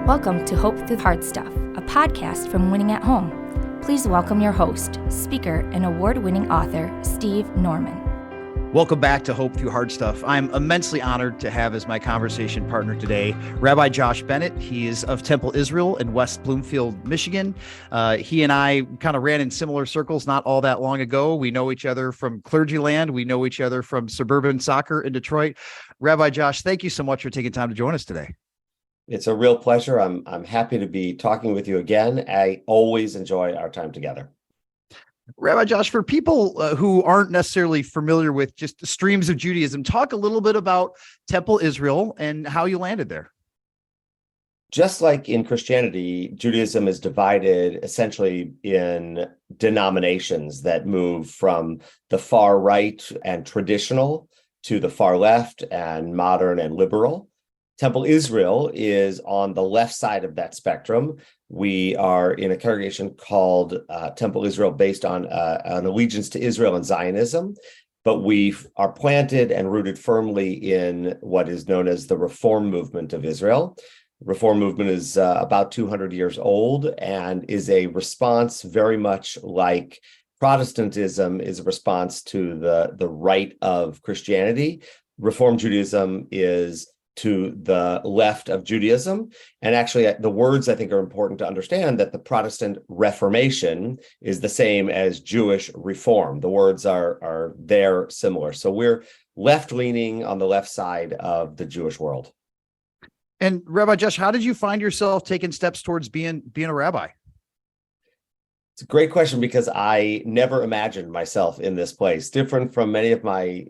Welcome to Hope Through Hard Stuff, a podcast from Winning at Home. Please welcome your host, speaker, and award-winning author, Steve Norman. Welcome back to Hope Through Hard Stuff. I'm immensely honored to have as my conversation partner today, Rabbi Josh Bennett. He is of Temple Israel in West Bloomfield, Michigan. He and I kind of ran in similar circles not all that long ago. We know each other from clergy land. We know each other from suburban soccer in Detroit. Rabbi Josh, thank you so much for taking time to join us today. It's a real pleasure. I'm happy to be talking with you again. I always enjoy our time together. Rabbi Josh, for people who aren't necessarily familiar with just the streams of Judaism, talk a little bit about Temple Israel and how you landed there. Just like in Christianity, Judaism is divided essentially in denominations that move from the far right and traditional to the far left and modern and liberal. Temple Israel is on the left side of that spectrum. We are in a congregation called Temple Israel based on an allegiance to Israel and Zionism, but we are planted and rooted firmly in what is known as the Reform movement of Israel. The Reform movement is about 200 years old and is a response very much like Protestantism is a response to the right of Christianity. Reform Judaism is to the left of Judaism. And actually, the words I think are important to understand that the Protestant Reformation is the same as Jewish Reform. The words are there similar. So we're left-leaning on the left side of the Jewish world. And Rabbi Josh, how did you find yourself taking steps towards being a rabbi? It's a great question because I never imagined myself in this place, different from many of my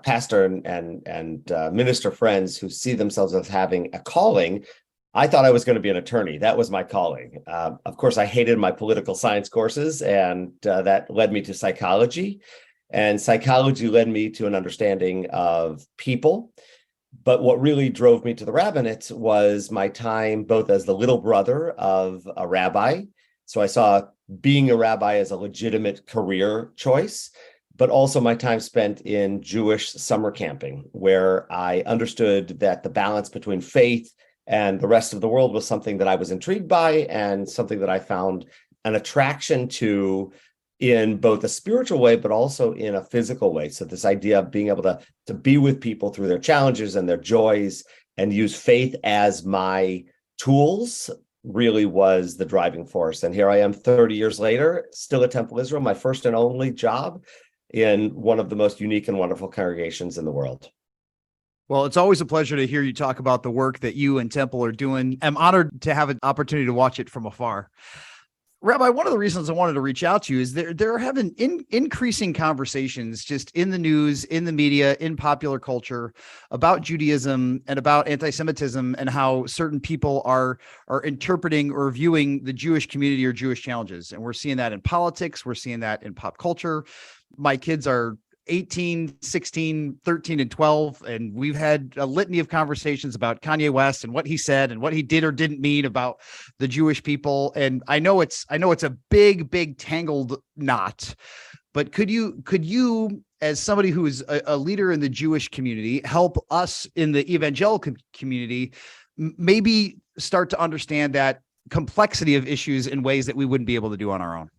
pastor and minister friends who see themselves as having a calling. I thought I was going to be an attorney. That was my calling. Of course, I hated my political science courses, and that led me to psychology. And psychology led me to an understanding of people. But what really drove me to the rabbinate was my time both as the little brother of a rabbi. So I saw being a rabbi as a legitimate career choice, but also my time spent in Jewish summer camping, where I understood that the balance between faith and the rest of the world was something that I was intrigued by and something that I found an attraction to in both a spiritual way, but also in a physical way. So this idea of being able to be with people through their challenges and their joys and use faith as my tools really was the driving force. And here I am 30 years later, still at Temple Israel, my first and only job in one of the most unique and wonderful congregations in the world. Well, it's always a pleasure to hear you talk about the work that you and Temple are doing. I'm honored to have an opportunity to watch it from afar. Rabbi, one of the reasons I wanted to reach out to you is they're having increasing conversations just in the news, in the media, in popular culture about Judaism and about anti-Semitism and how certain people are interpreting or viewing the Jewish community or Jewish challenges. And we're seeing that in politics. We're seeing that in pop culture. My kids are 18, 16, 13, and 12. And we've had a litany of conversations about Kanye West and what he said and what he did or didn't mean about the Jewish people. And I know it's a big tangled knot, but could you, as somebody who is a leader in the Jewish community, help us in the evangelical community, maybe start to understand that complexity of issues in ways that we wouldn't be able to do on our own?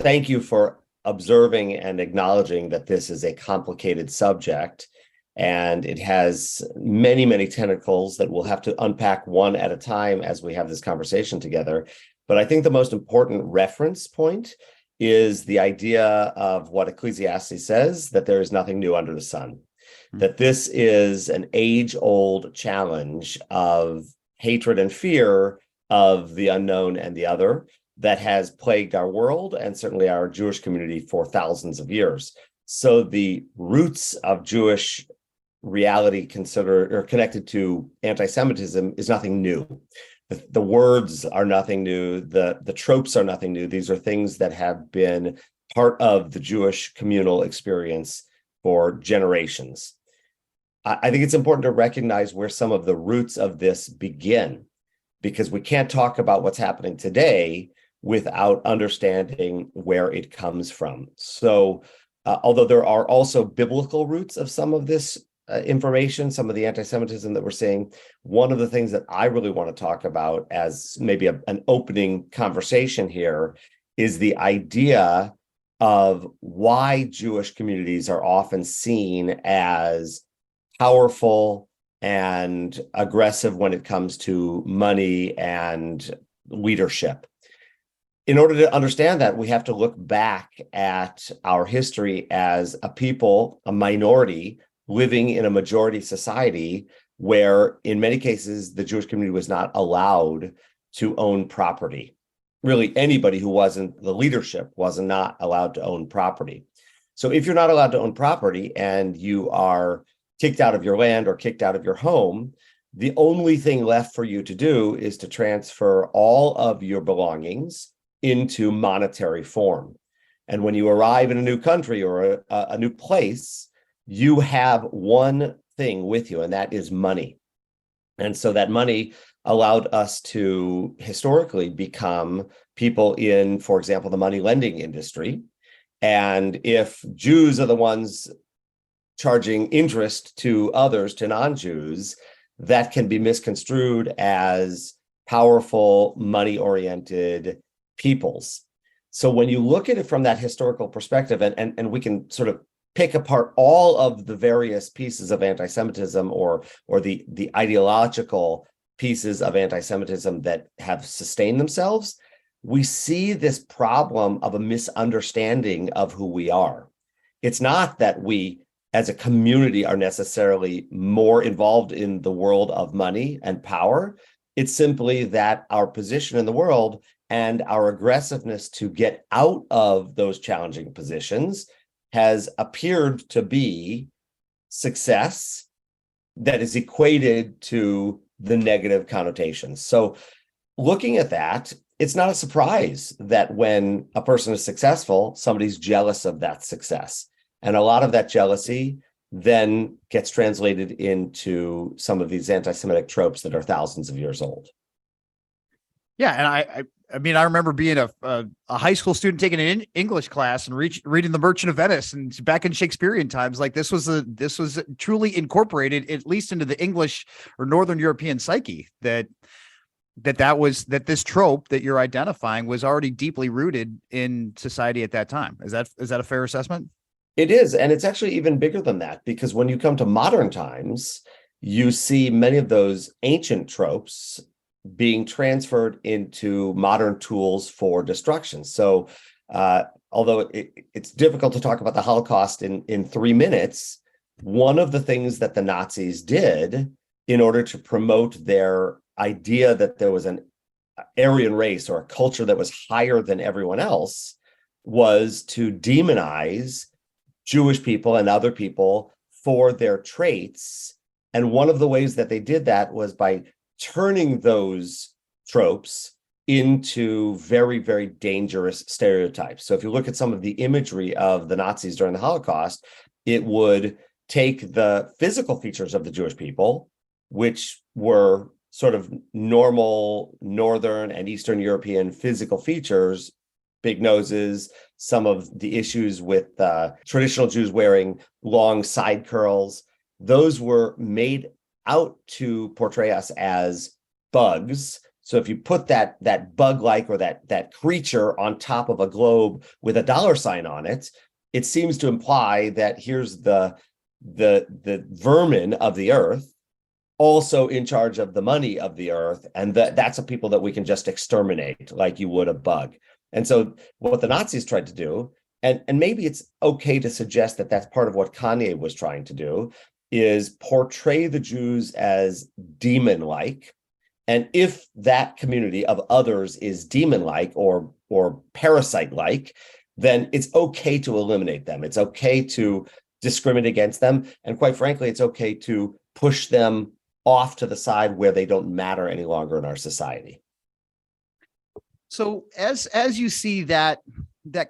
Thank you for observing and acknowledging that this is a complicated subject and it has many tentacles that we'll have to unpack one at a time as we have this conversation together. But I think the most important reference point is the idea of what Ecclesiastes says, that there is nothing new under the sun, that this is an age-old challenge of hatred and fear of the unknown and the other that has plagued our world and certainly our Jewish community for thousands of years. So the roots of Jewish reality connected to anti-Semitism is nothing new. The words are nothing new. The tropes are nothing new. These are things that have been part of the Jewish communal experience for generations. I think it's important to recognize where some of the roots of this begin, because we can't talk about what's happening today without understanding where it comes from. So although there are also biblical roots of some of this information, some of the anti-Semitism that we're seeing. One of the things that I really want to talk about as maybe an opening conversation here is the idea of why Jewish communities are often seen as powerful and aggressive when it comes to money and leadership. In order to understand that, we have to look back at our history as a people, a minority, living in a majority society where, in many cases, the Jewish community was not allowed to own property. Really, anybody who wasn't the leadership was not allowed to own property. So if you're not allowed to own property and you are kicked out of your land or kicked out of your home, the only thing left for you to do is to transfer all of your belongings into monetary form. And when you arrive in a new country or a new place, you have one thing with you, and that is money. And so that money allowed us to historically become people in, for example, the money lending industry. And if Jews are the ones charging interest to others, to non-Jews, that can be misconstrued as powerful, money-oriented peoples. So when you look at it from that historical perspective, and we can sort of pick apart all of the various pieces of anti-Semitism or the ideological pieces of anti-Semitism that have sustained themselves, we see this problem of a misunderstanding of who we are. It's not that we as a community are necessarily more involved in the world of money and power. It's simply that our position in the world and our aggressiveness to get out of those challenging positions has appeared to be success that is equated to the negative connotations. So looking at that, it's not a surprise that when a person is successful, somebody's jealous of that success. And a lot of that jealousy then gets translated into some of these anti-Semitic tropes that are thousands of years old. Yeah, and I mean, I remember being a high school student taking an English class and reading The Merchant of Venice, and back in Shakespearean times, like this was truly incorporated at least into the English or Northern European psyche that this trope that you're identifying was already deeply rooted in society at that time. Is that a fair assessment? It is, and it's actually even bigger than that, because when you come to modern times, you see many of those ancient tropes being transferred into modern tools for destruction. So although it's difficult to talk about the Holocaust in 3 minutes, one of the things that the Nazis did in order to promote their idea that there was an Aryan race or a culture that was higher than everyone else was to demonize Jewish people and other people for their traits. And one of the ways that they did that was by turning those tropes into very, very dangerous stereotypes. So if you look at some of the imagery of the Nazis during the Holocaust, it would take the physical features of the Jewish people, which were sort of normal Northern and Eastern European physical features, big noses, some of the issues with traditional Jews wearing long side curls. Those were made out to portray us as bugs. So if you put that bug-like or that creature on top of a globe with a dollar sign on it, it seems to imply that here's the vermin of the earth, also in charge of the money of the earth, and that's a people that we can just exterminate like you would a bug. And so what the Nazis tried to do, and maybe it's okay to suggest that that's part of what Kanye was trying to do, is portray the Jews as demon-like. And if that community of others is demon-like or parasite-like, then it's okay to eliminate them. It's okay to discriminate against them. And quite frankly, it's okay to push them off to the side where they don't matter any longer in our society. So as you see that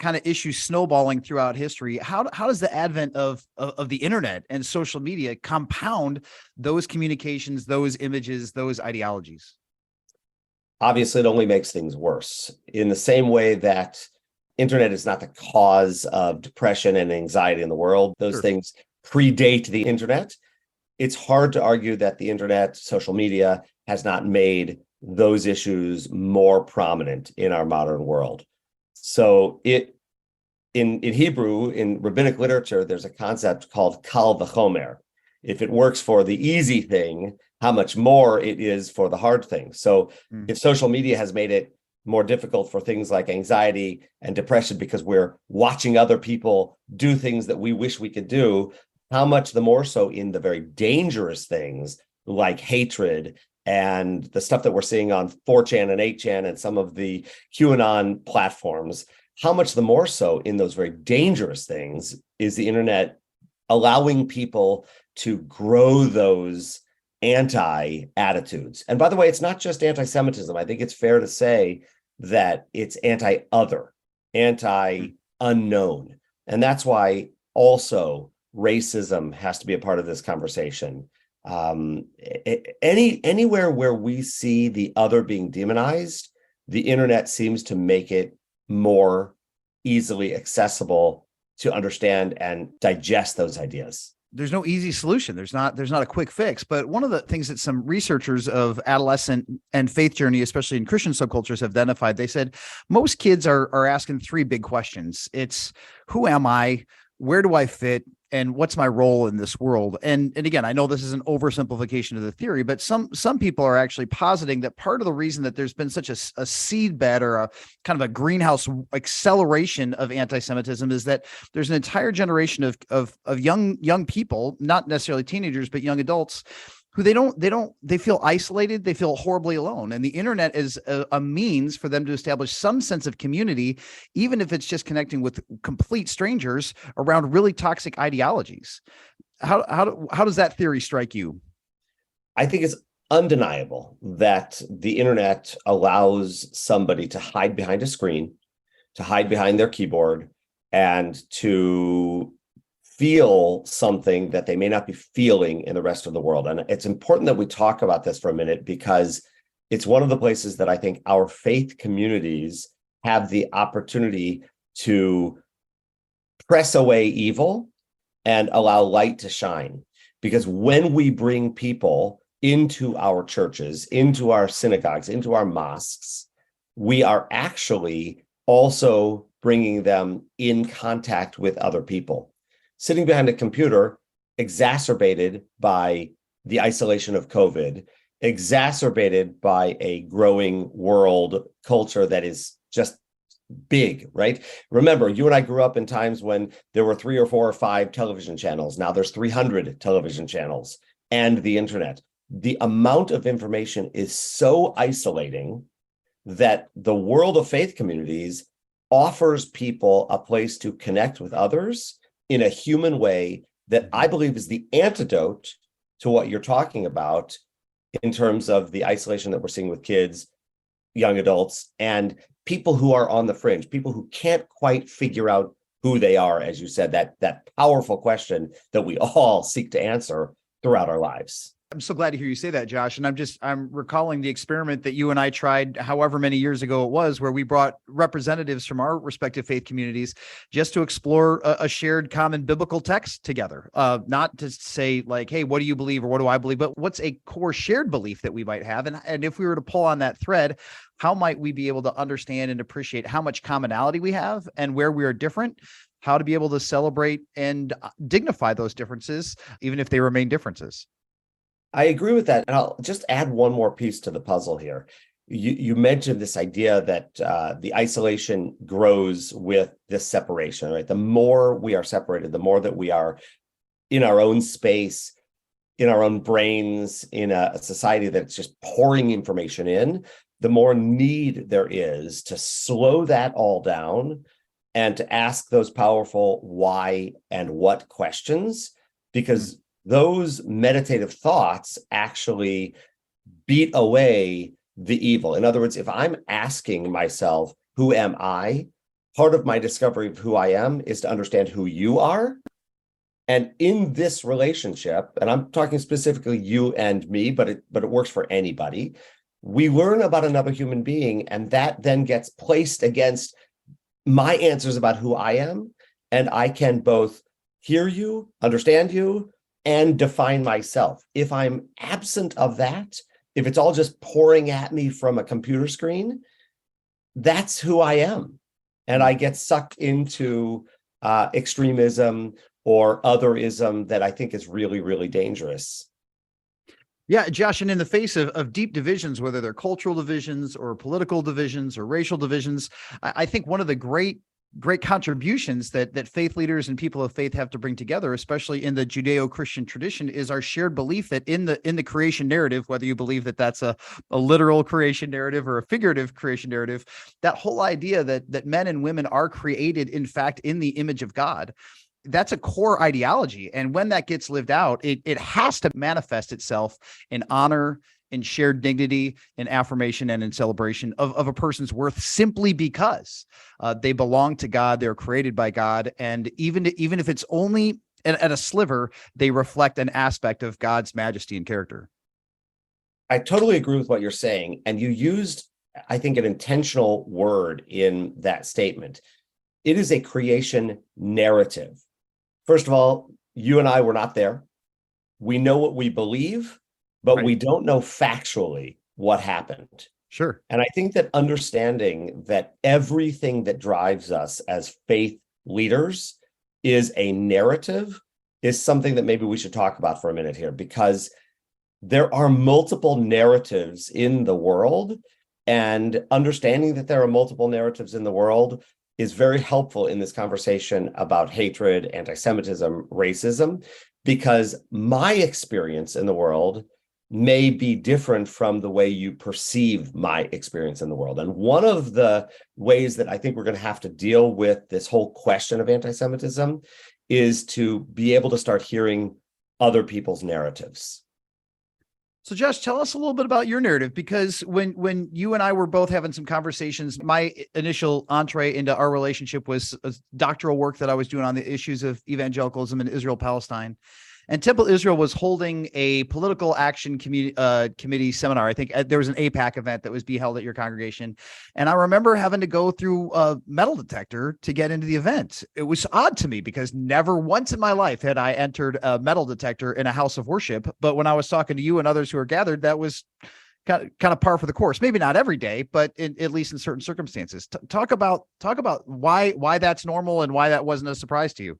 kind of issue snowballing throughout history, how does the advent of the internet and social media compound those communications, those images, those ideologies? Obviously, it only makes things worse. In the same way that internet is not the cause of depression and anxiety in the world, those Sure. things predate the internet. it's hard to argue that the internet, social media has not made those issues more prominent in our modern world. So in Hebrew, in rabbinic literature, there's a concept called kal v'chomer. If it works for the easy thing, how much more it is for the hard thing. So if social media has made it more difficult for things like anxiety and depression because we're watching other people do things that we wish we could do, how much the more so in the very dangerous things like hatred and the stuff that we're seeing on 4chan and 8chan and some of the QAnon platforms, how much the more so in those very dangerous things is the internet allowing people to grow those anti-attitudes. And by the way, it's not just anti-Semitism. I think it's fair to say that it's anti-other, anti-unknown. And that's why also racism has to be a part of this conversation. Anywhere where we see the other being demonized, the internet seems to make it more easily accessible to understand and digest those ideas. There's no easy solution. There's not a quick fix. But one of the things that some researchers of adolescent and faith journey, especially in Christian subcultures, have identified, they said most kids are asking three big questions. It's who am I? Where do I fit? And what's my role in this world? And again, I know this is an oversimplification of the theory, but some people are actually positing that part of the reason that there's been such a seedbed or a kind of a greenhouse acceleration of anti-Semitism is that there's an entire generation of young people, not necessarily teenagers, but young adults, who they feel isolated, they feel horribly alone. And the internet is a means for them to establish some sense of community, even if it's just connecting with complete strangers around really toxic ideologies. How does that theory strike you? I think it's undeniable that the internet allows somebody to hide behind a screen, to hide behind their keyboard, and to feel something that they may not be feeling in the rest of the world. And it's important that we talk about this for a minute because it's one of the places that I think our faith communities have the opportunity to press away evil and allow light to shine. Because when we bring people into our churches, into our synagogues, into our mosques, we are actually also bringing them in contact with other people. Sitting behind a computer, exacerbated by the isolation of COVID, exacerbated by a growing world culture that is just big, right? Remember, you and I grew up in times when there were 3 or 4 or 5 television channels. Now there's 300 television channels and the internet. The amount of information is so isolating that the world of faith communities offers people a place to connect with others in a human way that I believe is the antidote to what you're talking about in terms of the isolation that we're seeing with kids, young adults, and people who are on the fringe, people who can't quite figure out who they are, as you said, that powerful question that we all seek to answer throughout our lives. I'm so glad to hear you say that, Josh. And I'm recalling the experiment that you and I tried however many years ago it was, where we brought representatives from our respective faith communities just to explore a shared common biblical text together. Not to say like, hey, what do you believe or what do I believe, but what's a core shared belief that we might have? And if we were to pull on that thread, how might we be able to understand and appreciate how much commonality we have and where we are different, how to be able to celebrate and dignify those differences, even if they remain differences? I agree with that. And I'll just add one more piece to the puzzle here. You mentioned this idea that the isolation grows with this separation, right? The more we are separated, the more that we are in our own space, in our own brains, in a society that's just pouring information in, the more need there is to slow that all down and to ask those powerful why and what questions, because those meditative thoughts actually beat away the evil. In other words, if I'm asking myself, who am I? Part of my discovery of who I am is to understand who you are. And in this relationship, and I'm talking specifically you and me, but it works for anybody, we learn about another human being, and that then gets placed against my answers about who I am. And I can both hear you, understand you, and define myself. If I'm absent of that, if it's all just pouring at me from a computer screen, that's who I am. And I get sucked into extremism or otherism that I think is really, really dangerous. Yeah, Josh, and in the face of deep divisions, whether they're cultural divisions or political divisions or racial divisions, I think one of the great contributions that faith leaders and people of faith have to bring together, especially in the Judeo-Christian tradition, is our shared belief that in the creation narrative, whether you believe that that's a literal creation narrative or a figurative creation narrative, that whole idea that men and women are created, in fact, in the image of God. That's a core ideology. And when that gets lived out, it has to manifest itself in honor, in shared dignity, in affirmation, and in celebration of a person's worth, simply because they belong to God, they're created by God. And even if it's only at a sliver, they reflect an aspect of God's majesty and character. I totally agree with what you're saying. And you used, I think, an intentional word in that statement. It is a creation narrative. First of all, you and I were not there. We know what we believe, but Right. we don't know factually what happened. Sure. And I think that understanding that everything that drives us as faith leaders is a narrative is something that maybe we should talk about for a minute here, because there are multiple narratives in the world, and understanding that there are multiple narratives in the world is very helpful in this conversation about hatred, anti-Semitism, racism, because my experience in the world may be different from the way you perceive my experience in the world. And one of the ways that I think we're going to have to deal with this whole question of anti-Semitism is to be able to start hearing other people's narratives. So Josh, tell us a little bit about your narrative, because when you and I were both having some conversations, my initial entree into our relationship was a doctoral work that I was doing on the issues of evangelicalism in Israel-Palestine. And Temple Israel was holding a political action committee seminar. I think there was an APAC event that was being held at your congregation. And I remember having to go through a metal detector to get into the event. It was odd to me because never once in my life had I entered a metal detector in a house of worship. But when I was talking to you and others who are gathered, that was kind of par for the course. Maybe not every day, but at least in certain circumstances. Talk about why that's normal and why that wasn't a surprise to you.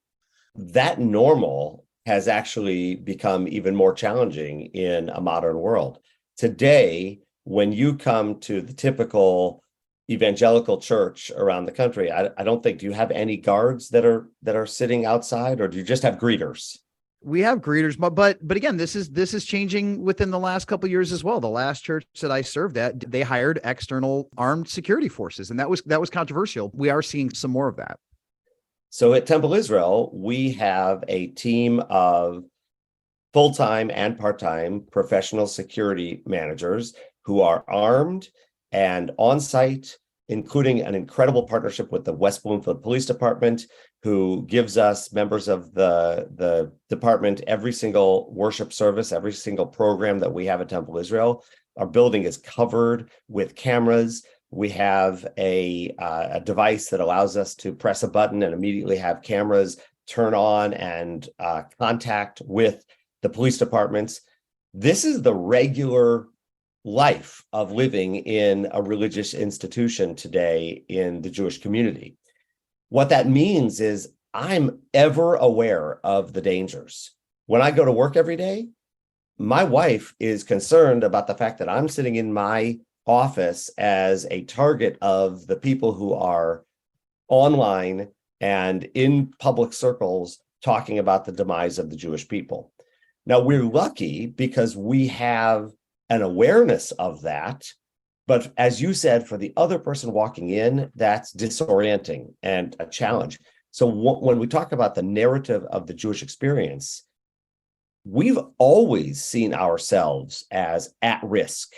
That normal has actually become even more challenging in a modern world. Today, when you come to the typical evangelical church around the country, I don't think, do you have any guards that are sitting outside, or do you just have greeters? We have greeters, but again, this is changing within the last couple of years as well. The last church that I served at, they hired external armed security forces, and that was controversial. We are seeing some more of that. So at Temple Israel, we have a team of full-time and part-time professional security managers who are armed and on-site, including an incredible partnership with the West Bloomfield Police Department, who gives us, members of the department, every single worship service, every single program that we have at Temple Israel. Our building is covered with cameras. We have a device that allows us to press a button and immediately have cameras turn on and contact with the police departments. This is the regular life of living in a religious institution today in the Jewish community. What that means is I'm ever aware of the dangers. When I go to work every day, my wife is concerned about the fact that I'm sitting in my office as a target of the people who are online and in public circles talking about the demise of the Jewish people. Now, we're lucky because we have an awareness of that. But as you said, for the other person walking in, that's disorienting and a challenge. So when we talk about the narrative of the Jewish experience, we've always seen ourselves as at risk.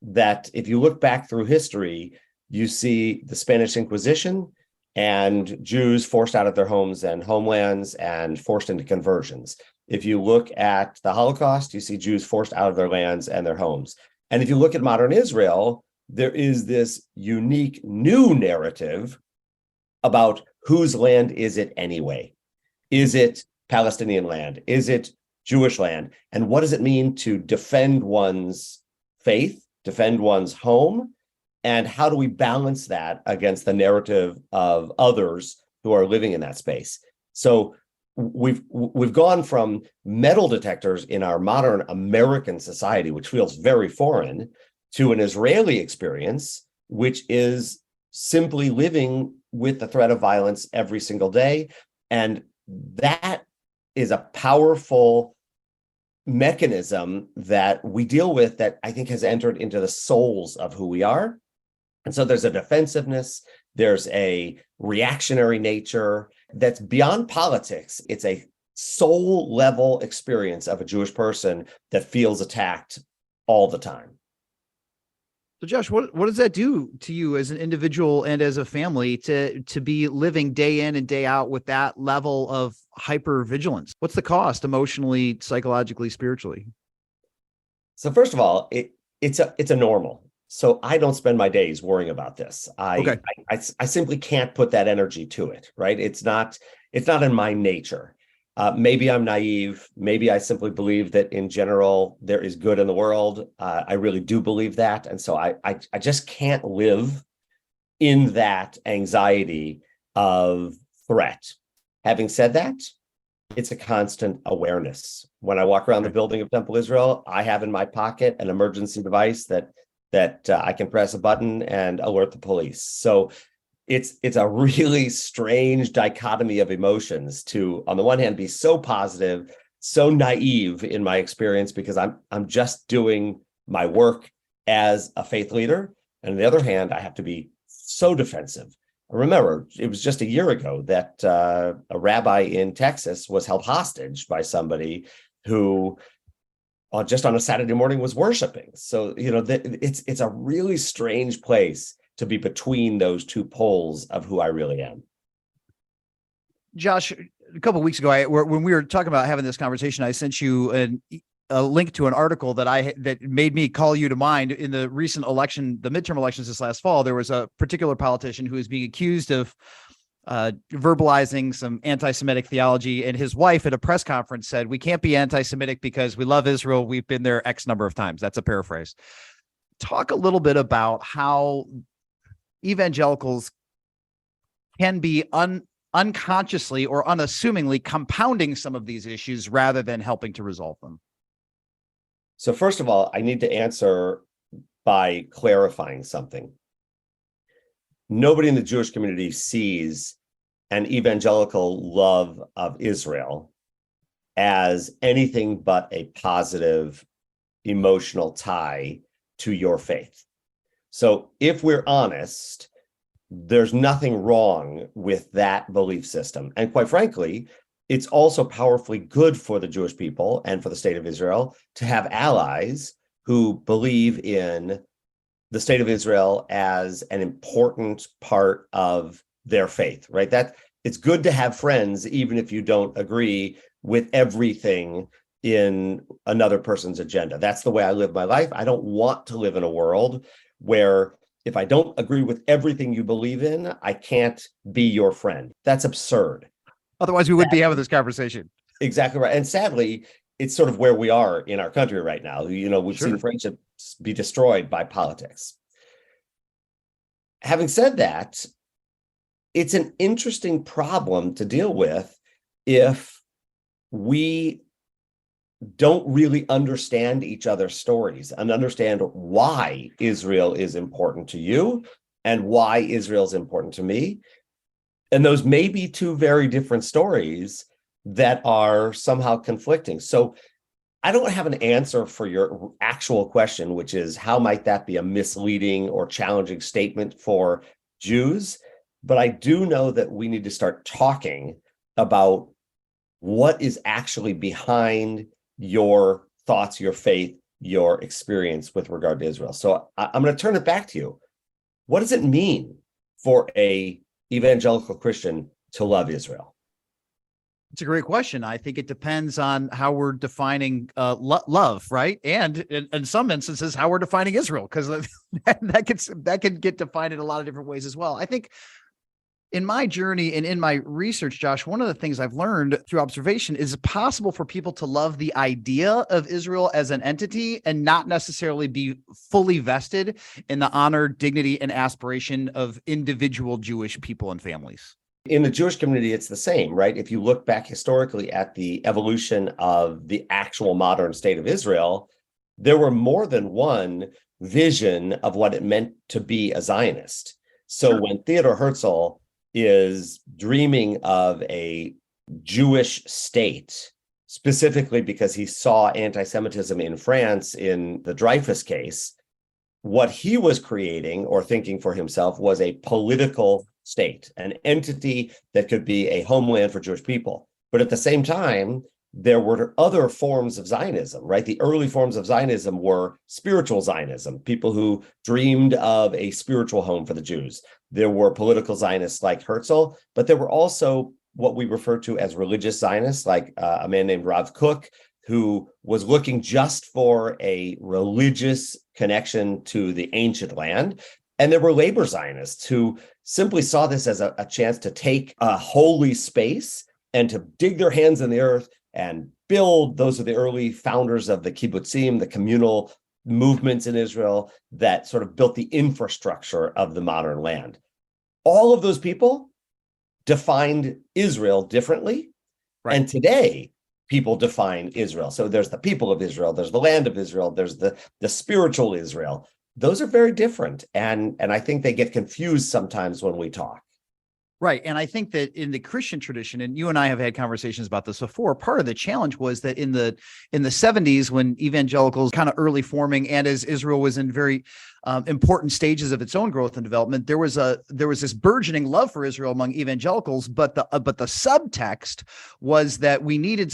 That if you look back through history, you see the Spanish Inquisition and Jews forced out of their homes and homelands and forced into conversions. If you look at the Holocaust, you see Jews forced out of their lands and their homes. And if you look at modern Israel, there is this unique new narrative about whose land is it anyway? Is it Palestinian land? Is it Jewish land? And what does it mean to defend one's faith, defend one's home? And how do we balance that against the narrative of others who are living in that space? So we've gone from metal detectors in our modern American society, which feels very foreign, to an Israeli experience, which is simply living with the threat of violence every single day. And that is a powerful mechanism that we deal with that I think has entered into the souls of who we are. And so there's a defensiveness, there's a reactionary nature that's beyond politics. It's a soul level experience of a Jewish person that feels attacked all the time. So Josh, what does that do to you as an individual and as a family to be living day in and day out with that level of hypervigilance? What's the cost emotionally, psychologically, spiritually? So first of all, it's a normal. So I don't spend my days worrying about this. I simply can't put that energy to it, right? It's not in my nature. Maybe I'm naive. Maybe I simply believe that in general, there is good in the world. I really do believe that. And so I just can't live in that anxiety of threat. Having said that, it's a constant awareness. When I walk around the building of Temple Israel, I have in my pocket an emergency device that I can press a button and alert the police. So it's a really strange dichotomy of emotions to, on the one hand, be so positive, so naive in my experience because I'm just doing my work as a faith leader. And on the other hand, I have to be so defensive. Remember, it was just a year ago that a rabbi in Texas was held hostage by somebody who just on a Saturday morning was worshiping. So, it's a really strange place to be between those two poles of who I really am. Josh, a couple of weeks ago, when we were talking about having this conversation, I sent you a link to an article that made me call you to mind. In the recent election, the midterm elections this last fall, there was a particular politician who was being accused of verbalizing some anti-Semitic theology, and his wife at a press conference said, "We can't be anti-Semitic because we love Israel. We've been there X number of times." That's a paraphrase. Talk a little bit about how evangelicals can be unconsciously or unassumingly compounding some of these issues rather than helping to resolve them. So first of all, I need to answer by clarifying something. Nobody in the Jewish community sees an evangelical love of Israel as anything but a positive emotional tie to your faith. So if we're honest, there's nothing wrong with that belief system. And quite frankly, it's also powerfully good for the Jewish people and for the state of Israel to have allies who believe in the state of Israel as an important part of their faith, right? That it's good to have friends, even if you don't agree with everything in another person's agenda. That's the way I live my life. I don't want to live in a world where if I don't agree with everything you believe in, I can't be your friend. That's absurd. Otherwise, we wouldn't be having this conversation. Exactly right. And sadly, it's sort of where we are in our country right now. We've seen friendships be destroyed by politics. Having said that, it's an interesting problem to deal with if we don't really understand each other's stories and understand why Israel is important to you and why Israel is important to me. And those may be two very different stories that are somehow conflicting. So I don't have an answer for your actual question, which is how might that be a misleading or challenging statement for Jews? But I do know that we need to start talking about what is actually behind your thoughts, your faith, your experience with regard to Israel. So I'm going to turn it back to you. What does it mean for a evangelical Christian to love Israel? It's a great question. I think it depends on how we're defining love, right? And in some instances, how we're defining Israel, because that can get defined in a lot of different ways as well. I think In my journey and in my research, Josh, one of the things I've learned through observation is it possible for people to love the idea of Israel as an entity and not necessarily be fully vested in the honor, dignity, and aspiration of individual Jewish people and families. In the Jewish community, it's the same, right? If you look back historically at the evolution of the actual modern state of Israel, there were more than one vision of what it meant to be a Zionist. So when Theodor Herzl is dreaming of a Jewish state, specifically because he saw anti-Semitism in France in the Dreyfus case, what he was creating or thinking for himself was a political state, an entity that could be a homeland for Jewish people. But at the same time, there were other forms of Zionism, right? The early forms of Zionism were spiritual Zionism, people who dreamed of a spiritual home for the Jews. There were political Zionists like Herzl, but there were also what we refer to as religious Zionists, like a man named Rav Kook, who was looking just for a religious connection to the ancient land. And there were labor Zionists who simply saw this as a chance to take a holy space and to dig their hands in the earth and build. Those are the early founders of the kibbutzim, the communal movements in Israel that sort of built the infrastructure of the modern land. All of those people defined Israel differently. Right. And today, people define Israel. So there's the people of Israel, there's the land of Israel, there's the spiritual Israel. Those are very different. And I think they get confused sometimes when we talk. Right. And I think that in the Christian tradition, and you and I have had conversations about this before, part of the challenge was that in the 70s, when evangelicals kind of early forming, and as Israel was in very important stages of its own growth and development, there was this burgeoning love for Israel among evangelicals, but the subtext was that we needed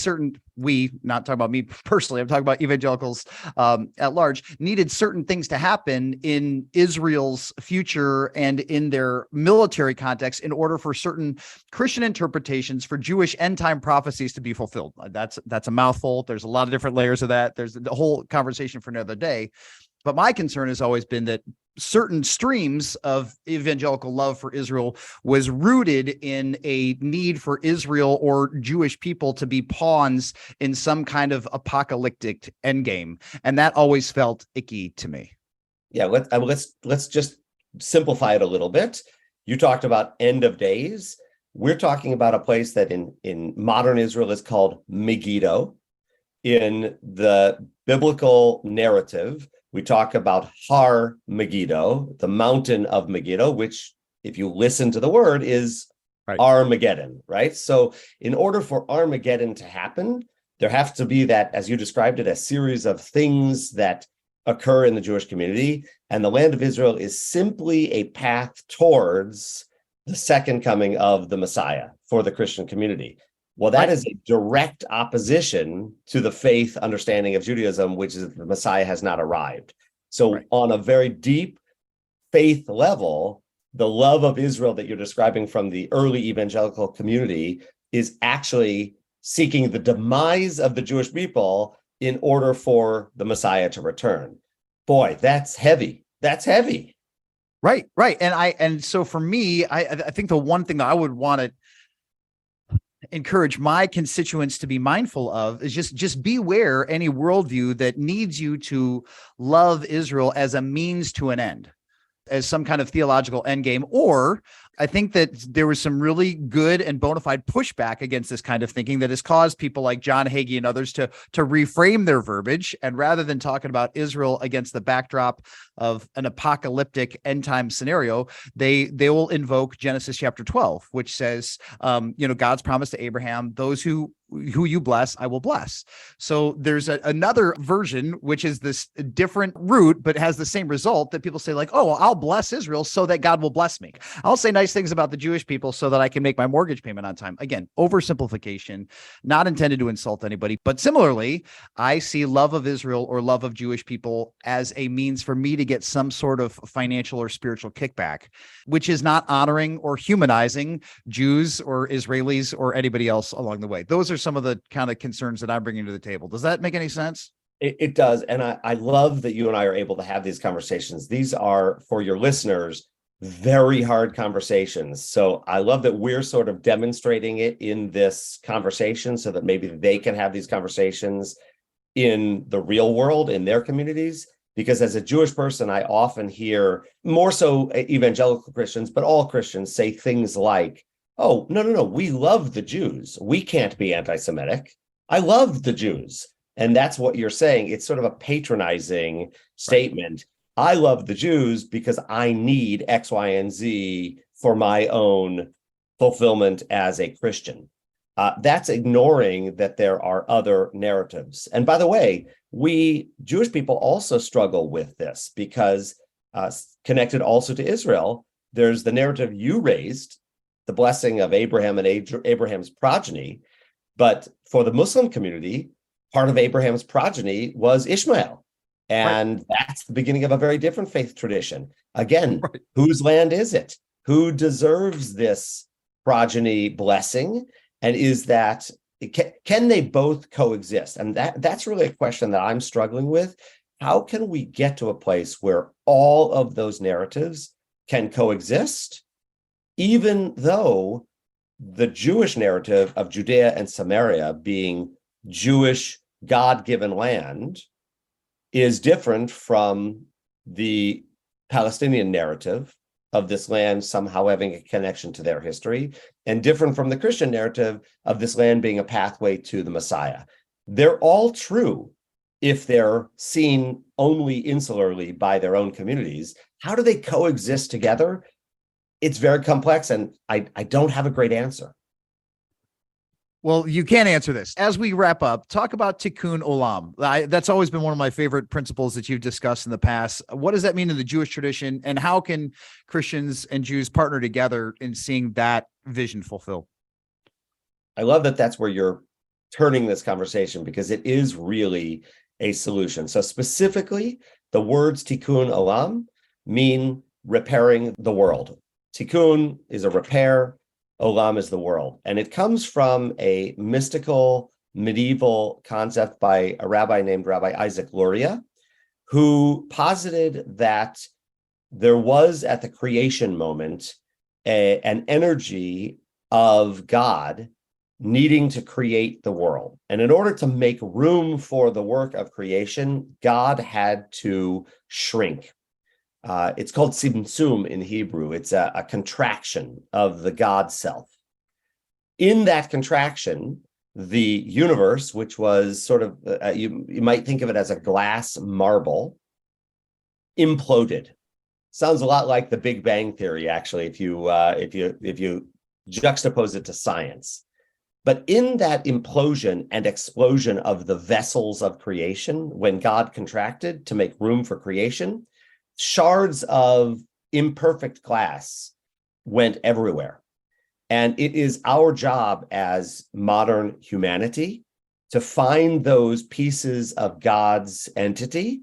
not talking about me personally, I'm talking about evangelicals at large, needed certain things to happen in Israel's future and in their military context in order for certain Christian interpretations for Jewish end time prophecies to be fulfilled. That's a mouthful. There's a lot of different layers of that. There's the whole conversation for another day. But my concern has always been that certain streams of evangelical love for Israel was rooted in a need for Israel or Jewish people to be pawns in some kind of apocalyptic endgame. And that always felt icky to me. Yeah, let's just simplify it a little bit. You talked about end of days. We're talking about a place that in modern Israel is called Megiddo. In the biblical narrative, we talk about Har Megiddo, the mountain of Megiddo, which, if you listen to the word, is right. Armageddon, right? So in order for Armageddon to happen, there has to be that, as you described it, a series of things that occur in the Jewish community. And the land of Israel is simply a path towards the second coming of the Messiah for the Christian community. Well, that is a direct opposition to the faith understanding of Judaism, which is that the Messiah has not arrived. So on a very deep faith level, the love of Israel that you're describing from the early evangelical community is actually seeking the demise of the Jewish people in order for the Messiah to return. Boy, that's heavy. That's heavy. Right. And so for me, I think the one thing that I would want to encourage my constituents to be mindful of is just beware any worldview that needs you to love Israel as a means to an end, as some kind of theological endgame. Or I think that there was some really good and bona fide pushback against this kind of thinking that has caused people like John Hagee and others to reframe their verbiage. And rather than talking about Israel against the backdrop of an apocalyptic end time scenario, they will invoke Genesis chapter 12, which says, God's promise to Abraham, those who you bless, I will bless. So there's another version, which is this different root, but has the same result that people say like, oh, well, I'll bless Israel so that God will bless me. I'll say nice things about the Jewish people so that I can make my mortgage payment on time. Again, oversimplification, not intended to insult anybody. But similarly, I see love of Israel or love of Jewish people as a means for me to get some sort of financial or spiritual kickback, which is not honoring or humanizing Jews or Israelis or anybody else along the way. Those are some of the kind of concerns that I'm bringing to the table. Does that make any sense? It does. And I love that you and I are able to have these conversations. These are, for your listeners, very hard conversations. So I love that we're sort of demonstrating it in this conversation so that maybe they can have these conversations in the real world, in their communities. Because as a Jewish person, I often hear, more so evangelical Christians, but all Christians say things like, oh, no, we love the Jews. We can't be anti-Semitic. I love the Jews. And that's what you're saying. It's sort of a patronizing statement. I love the Jews because I need X, Y, and Z for my own fulfillment as a Christian. That's ignoring that there are other narratives. And by the way, we Jewish people also struggle with this because connected also to Israel, there's the narrative you raised, the blessing of Abraham and Abraham's progeny. But for the Muslim community, part of Abraham's progeny was Ishmael. And that's the beginning of a very different faith tradition. Again, whose land is it? Who deserves this progeny blessing? And is that, can they both coexist? And that's really a question that I'm struggling with. How can we get to a place where all of those narratives can coexist, even though the Jewish narrative of Judea and Samaria being Jewish God-given land is different from the Palestinian narrative of this land somehow having a connection to their history, and different from the Christian narrative of this land being a pathway to the Messiah. They're all true if they're seen only insularly by their own communities. How do they coexist together? It's very complex, and I don't have a great answer. Well, you can answer this. As we wrap up, talk about tikkun olam. That's always been one of my favorite principles that you've discussed in the past. What does that mean in the Jewish tradition, and how can Christians and Jews partner together in seeing that vision fulfilled? I love that that's where you're turning this conversation, because it is really a solution. So specifically, the words tikkun olam mean repairing the world. Tikkun is a repair. Olam is the world. And it comes from a mystical medieval concept by a rabbi named Rabbi Isaac Luria, who posited that there was at the creation moment an energy of God needing to create the world. And in order to make room for the work of creation, God had to shrink. It's called tzimtzum in Hebrew. It's a contraction of the God self. In that contraction, the universe, which was sort of, you might think of it as a glass marble, imploded. Sounds a lot like the Big Bang Theory, actually, if you juxtapose it to science. But in that implosion and explosion of the vessels of creation, when God contracted to make room for creation, shards of imperfect glass went everywhere. And it is our job as modern humanity to find those pieces of God's entity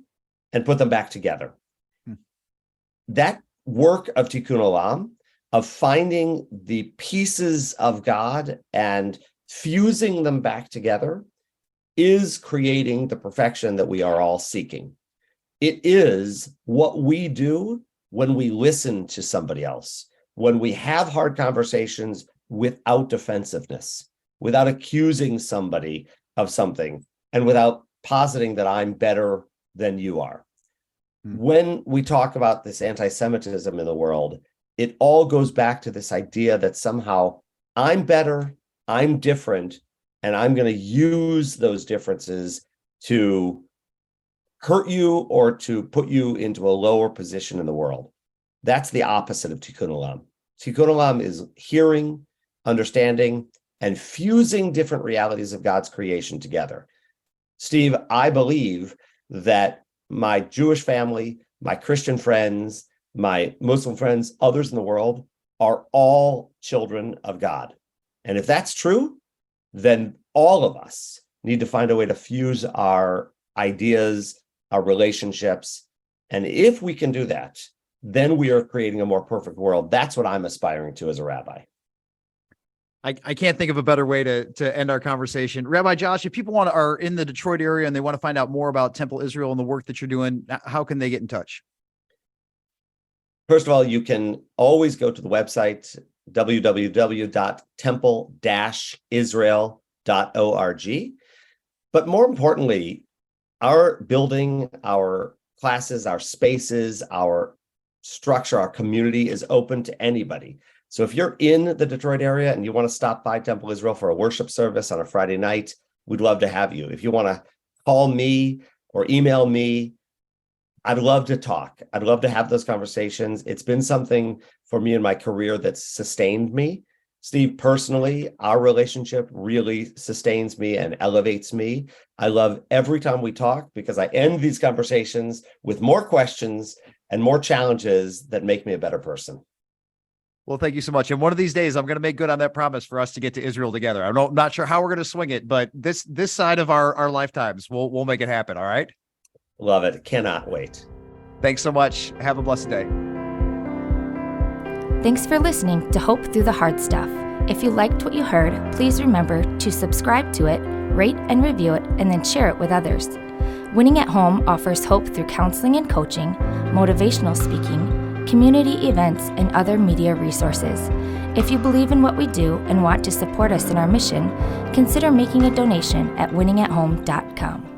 and put them back together. That work of tikkun olam, of finding the pieces of God and fusing them back together, is creating the perfection that we are all seeking. It is what we do when we listen to somebody else, when we have hard conversations without defensiveness, without accusing somebody of something, and without positing that I'm better than you are. When we talk about this anti-Semitism in the world, it all goes back to this idea that somehow I'm better, I'm different, and I'm going to use those differences to hurt you or to put you into a lower position in the world. That's the opposite of tikkun olam. Tikkun olam is hearing, understanding, and fusing different realities of God's creation together. Steve, I believe that my Jewish family, my Christian friends, my Muslim friends, others in the world are all children of God. And if that's true, then all of us need to find a way to fuse our ideas, our relationships. And if we can do that, then we are creating a more perfect world. That's what I'm aspiring to as a rabbi. I can't think of a better way to end our conversation. Rabbi Josh, if people are in the Detroit area and they want to find out more about Temple Israel and the work that you're doing, how can they get in touch? First of all, you can always go to the website, www.temple-israel.org. But more importantly, our building, our classes, our spaces, our structure, our community is open to anybody. So if you're in the Detroit area and you want to stop by Temple Israel for a worship service on a Friday night, we'd love to have you. If you want to call me or email me, I'd love to talk. I'd love to have those conversations. It's been something for me in my career that's sustained me. Steve, personally, our relationship really sustains me and elevates me. I love every time we talk because I end these conversations with more questions and more challenges that make me a better person. Well, thank you so much. And one of these days, I'm going to make good on that promise for us to get to Israel together. I'm not sure how we're going to swing it, but this side of our lifetimes, we'll make it happen. All right. Love it. Cannot wait. Thanks so much. Have a blessed day. Thanks for listening to Hope Through the Hard Stuff. If you liked what you heard, please remember to subscribe to it, rate and review it, and then share it with others. Winning at Home offers hope through counseling and coaching, motivational speaking, community events, and other media resources. If you believe in what we do and want to support us in our mission, consider making a donation at winningathome.com.